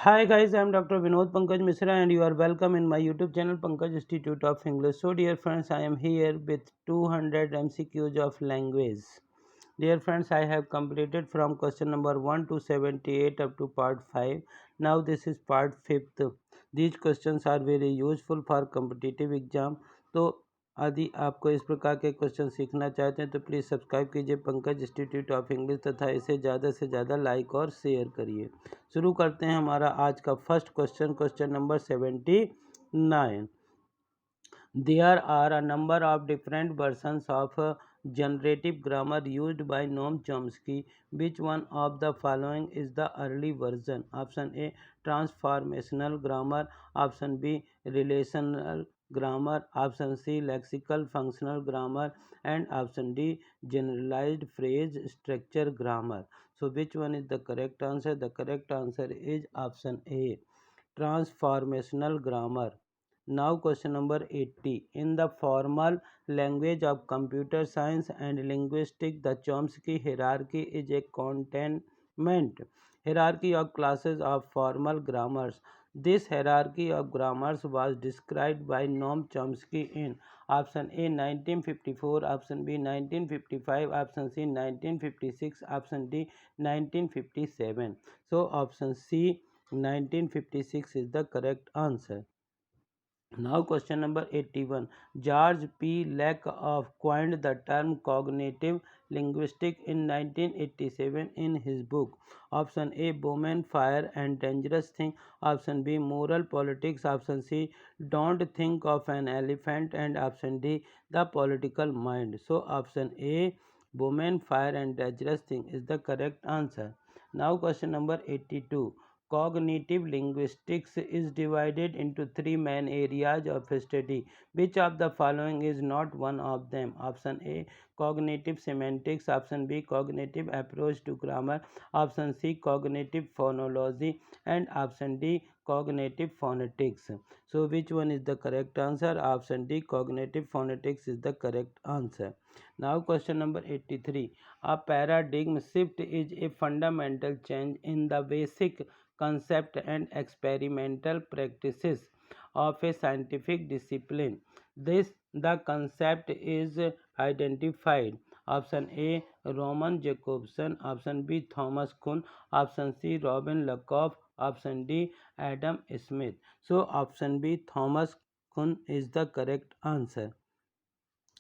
Hi guys, I am Dr. Vinod Pankaj Misra and you are welcome in my YouTube channel Pankaj Institute of English. So dear friends, I am here with 200 MCQs of language. Dear friends, I have completed from question number 1 to 78 up to part 5. Now this is part 5th. These questions are very useful for competitive exam. तो यदि आपको इस प्रकार के question सीखना चाहते हैं तो प्लीज़ सब्सक्राइब कीजिए पंकज इंस्टीट्यूट ऑफ इंग्लिश तथा इसे ज़्यादा से ज़्यादा लाइक और शेयर करिए। शुरू करते हैं हमारा आज का first question, question number 79। There are a number of different versions of generative grammar used by Noam Chomsky. Which one of the following is the early version? Option A, transformational grammar. Option B, relational grammar. Option C, lexical functional grammar. And option D, generalized phrase structure grammar. So which one is the correct answer? The correct answer is option A, transformational grammar. Now question number 80. In the formal language of computer science and linguistics, the Chomsky hierarchy is a containment hierarchy of classes of formal grammars. This hierarchy of grammars was described by Noam Chomsky in option A 1954, option B 1955, option C 1956, option D 1957. So option C 1956 is the correct answer. Now question number 81. George P. Lakoff coined the term cognitive linguistics in 1987 in his book. Option A, Bowman, Fire and Dangerous Thing. Option B, Moral Politics. Option C, Don't Think of an Elephant. And option D, The Political Mind. So option A, Bowman, Fire and Dangerous Thing is the correct answer. Now question number 82. Cognitive linguistics is divided into three main areas of study. Which of the following is not one of them? Option A, cognitive semantics. Option B, cognitive approach to grammar. Option C, cognitive phonology. And option D, cognitive phonetics. So which one is the correct answer? Option D, cognitive phonetics is the correct answer. Now question number 83. A paradigm shift is a fundamental change in the basic concept and experimental practices of a scientific discipline. The concept is identified. Option A, Roman Jacobson. Option B, Thomas Kuhn. Option C, Robin Lakoff. Option D, Adam Smith. So option B, Thomas Kuhn is the correct answer.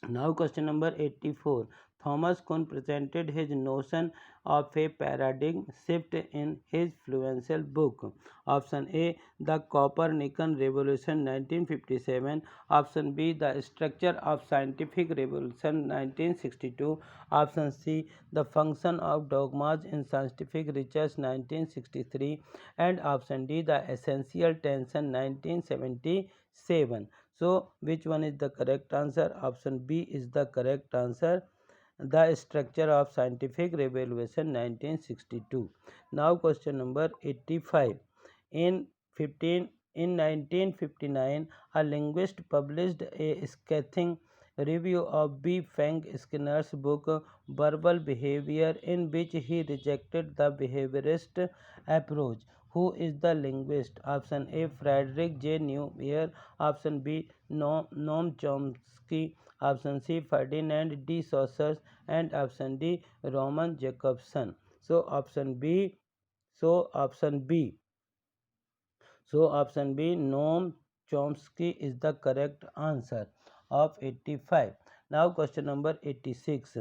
Now question number 84. Thomas Kuhn presented his notion of a paradigm shift in his influential book. Option A, The Copernican Revolution 1957. Option B, The Structure of Scientific Revolution 1962. Option C, The Function of Dogmas in Scientific Research 1963. And option D, The Essential Tension 1977. So which one is the correct answer? Option B is the correct answer. The Structure of Scientific Revolution 1962. Now question number 85. In 1959, a linguist published a scathing review of B. Frank Skinner's book Verbal Behavior, in which he rejected the behaviorist approach. Who is the linguist? Option A, Frederick J. Neumayer. Option B, Noam Chomsky. Option C, Ferdinand D. Saussure. And option D, Roman Jacobson. So option B. So option B. So option B, Noam Chomsky is the correct answer of 85. Now question number 86.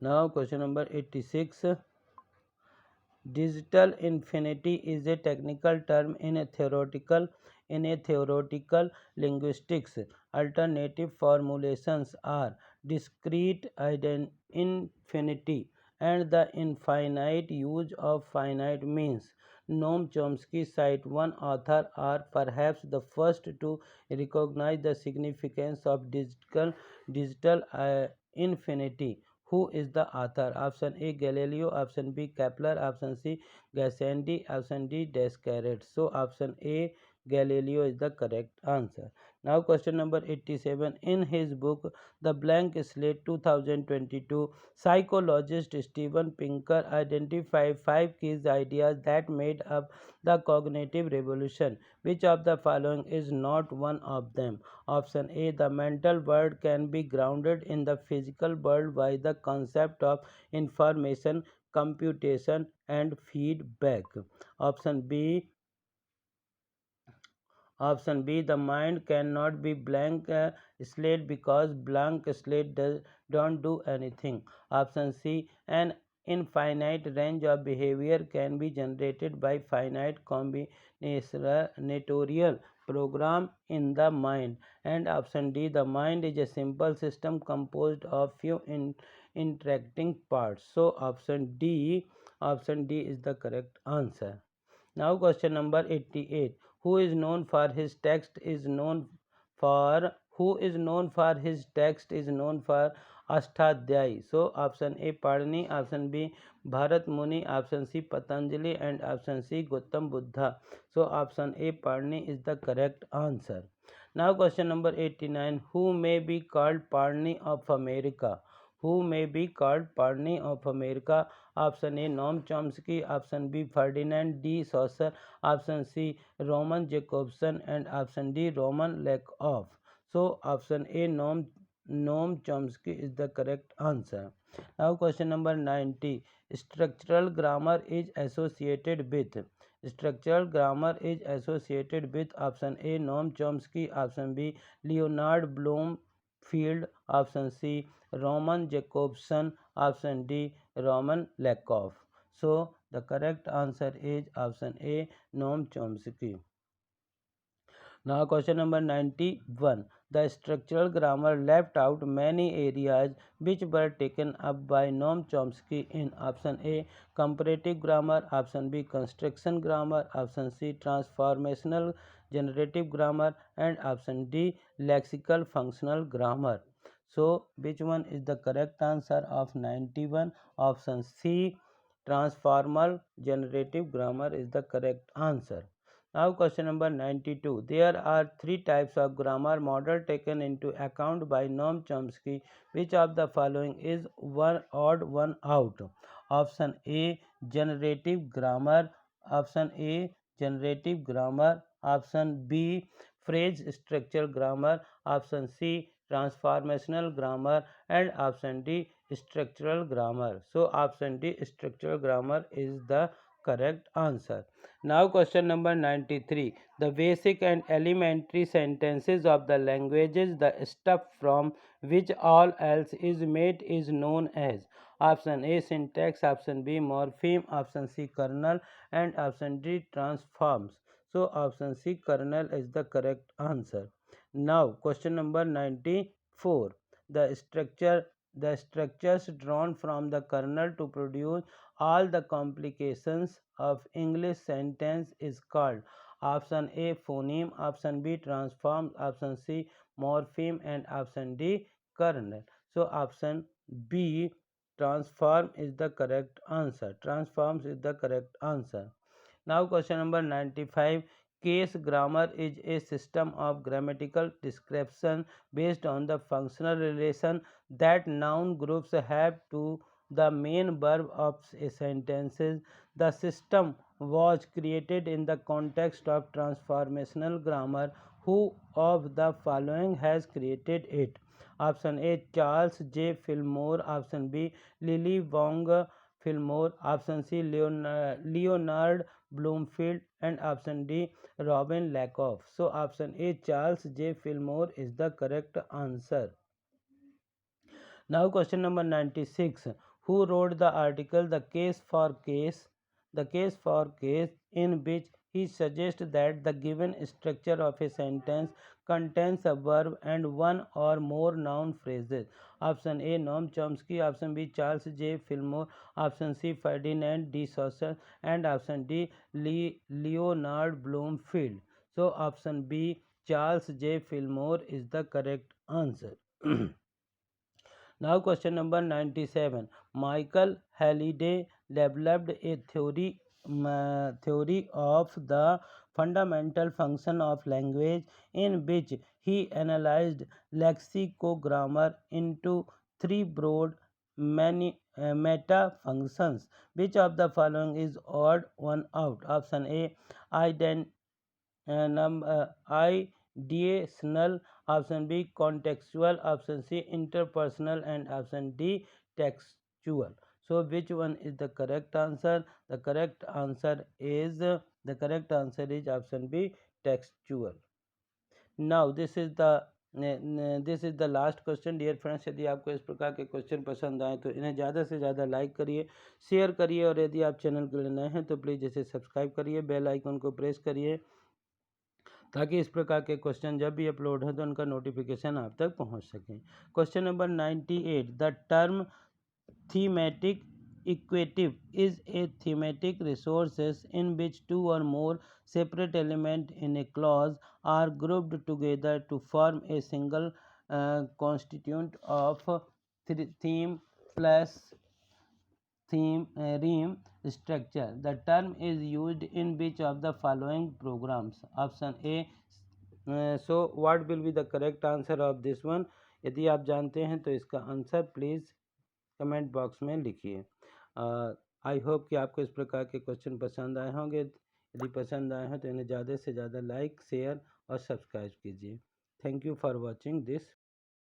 Now question number 86. Digital infinity is a technical term in a theoretical linguistics. Alternative formulations are discrete infinity and the infinite use of finite means. Noam Chomsky cite one author are perhaps the first to recognize the significance of digital infinity. Who is the author? Option A, Galileo. Option B, Kepler. Option C, Gassendi. Option D, Descartes. So option A, Galileo is the correct answer. Now question number 87. In his book The Blank Slate 2022, psychologist Steven Pinker identified five key ideas that made up the cognitive revolution. Which of the following is not one of them? Option A. The mental world can be grounded in the physical world by the concept of information, computation, and feedback. Option B. Option B. The mind cannot be blank slate because blank slate don't do anything. Option C. An infinite range of behavior can be generated by finite combinatorial program in the mind. And option D. The mind is a simple system composed of few interacting parts. So option D is the correct answer. Now question number 88. Who is known for his text is known for who is known for his text is known for Ashtadhyayi. So option A Parni, option B Bharat Muni, option C Patanjali, and option C Gautam Buddha. So option A Parni is the correct answer. Now question number 89. Who may be called Parni of America? Who may be called Parni of America? Option A Noam Chomsky, option B Ferdinand D. Saussure, option C Roman Jacobson, and option D Roman Lakoff. So option A Noam Chomsky is the correct answer. Now question number 90. Structural grammar is associated with option A Noam Chomsky, option B Leonard Bloomfield, option C Roman Jacobson, option D Roman Lakoff. So the correct answer is option A Noam Chomsky. Now question number 91. The structural grammar left out many areas which were taken up by Noam Chomsky in option A comparative grammar, option B construction grammar, option C transformational generative grammar, and option D lexical functional grammar. So which one is the correct answer of 91? Option C transformal generative grammar is the correct answer. Now question number 92. There are three types of grammar model taken into account by Noam Chomsky. Which of the following is one odd one out? Option A generative grammar, option A generative grammar, option B phrase structure grammar, option C transformational grammar, and option D structural grammar. So option D structural grammar is the correct answer. Now question number 93. The basic and elementary sentences of the languages, the stuff from which all else is made, is known as option A syntax, option B morpheme, option C kernel, and option D transforms. So option C kernel is the correct answer. Now question number 94. The structures drawn from the kernel to produce all the complications of English sentence is called option A phoneme, option B transform, option C morpheme, and option D kernel. So option B transform is the correct answer. Transforms is the correct answer. Now question number 95. Case grammar is a system of grammatical description based on the functional relation that noun groups have to the main verb of a sentence. The system was created in the context of transformational grammar. Who of the following has created it? Option A Charles J. Fillmore, option B Lily Wong Fillmore, option C Leonard Bloomfield, and option D Robin Lakoff. So option A Charles J. Fillmore is the correct answer. Now question number 96. Who wrote the article The Case for Case, in which he suggests that the given structure of a sentence contains a verb and one or more noun phrases? Option A Noam Chomsky, option B Charles J. Fillmore, option C Ferdinand D. Saussure, and option D Leonard Bloomfield. So option B Charles J. Fillmore is the correct answer. Now question number 97. Michael Halliday developed a theory theory of the fundamental function of language, in which he analyzed lexicogrammar into three broad meta functions. Which of the following is odd one out? Option A, ideational, option B, contextual, option C, interpersonal, and option D, textual. So which one is the correct answer? The correct answer is option B, textual. Now this is the last question dear friends. यदि आपको इस प्रकार के question पसंद आए तो इन्हें ज़्यादा से ज़्यादा लाइक करिए, शेयर करिए, और यदि आप चैनल के लिए नए हैं तो प्लीज़ इसे सब्सक्राइब करिए, बेल आइकन को प्रेस करिए, ताकि इस प्रकार के क्वेश्चन जब भी अपलोड हो तो उनका नोटिफिकेशन आप तक पहुंच सके। Question number 98, the term thematic equative is a thematic resources in which two or more separate elements in a clause are grouped together to form a single constituent of theme plus rhyme structure. The term is used in which of the following programs? Option A. So what will be the correct answer of this one? यदि आप जानते हैं तो इसका answer please comment box में लिखिए। I hope कि आपको इस प्रकार के क्वेश्चन पसंद आए होंगे। यदि पसंद आए हैं तो इन्हें ज़्यादा से ज़्यादा लाइक, शेयर और सब्सक्राइब कीजिए। Thank you for watching this